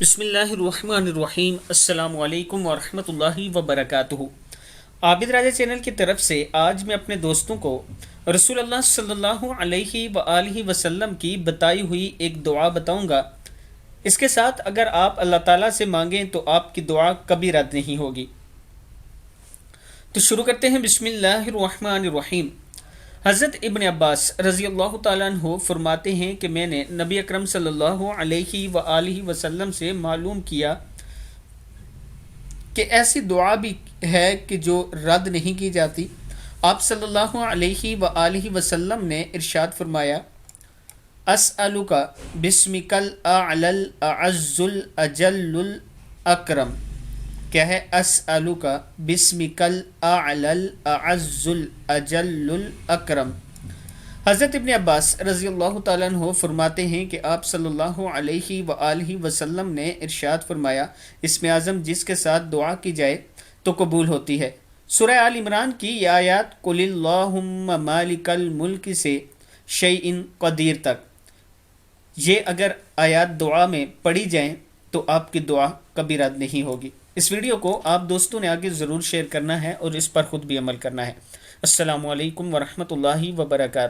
بسم اللہ الرحمن الرحیم۔ السلام علیکم ورحمۃ اللہ وبرکاتہ۔ عابد راجہ چینل کی طرف سے آج میں اپنے دوستوں کو رسول اللہ صلی اللہ علیہ وآلہ وسلم کی بتائی ہوئی ایک دعا بتاؤں گا۔ اس کے ساتھ اگر آپ اللہ تعالیٰ سے مانگیں تو آپ کی دعا کبھی رد نہیں ہوگی۔ تو شروع کرتے ہیں۔ بسم اللہ الرحمن الرحیم۔ حضرت ابن عباس رضی اللہ تعالیٰ عنہ فرماتے ہیں کہ میں نے نبی اکرم صلی اللہ علیہ وآلہ وسلم سے معلوم کیا کہ ایسی دعا بھی ہے کہ جو رد نہیں کی جاتی۔ آپ صلی اللہ علیہ وآلہ وسلم نے ارشاد فرمایا، اسألک بسمک الاعلی الاعز الاجل الاکرم۔ کیا ہے؟ اسألک بسمک الاعلی الاعز الاجل الاکرم۔ حضرت ابن عباس رضی اللہ تعالیٰ عنہ فرماتے ہیں کہ آپ صلی اللہ علیہ وآلہ وسلم نے ارشاد فرمایا، اسم اعظم جس کے ساتھ دعا کی جائے تو قبول ہوتی ہے۔ سورہ آل عمران کی یہ آیات قل اللہم مالک الملک سے شیء قدیر تک، یہ اگر آیات دعا میں پڑھی جائیں تو آپ کی دعا کبھی رد نہیں ہوگی۔ اس ویڈیو کو آپ دوستوں نے آگے ضرور شیئر کرنا ہے اور اس پر خود بھی عمل کرنا ہے۔ السلام علیکم ورحمۃ اللہ وبرکاتہ۔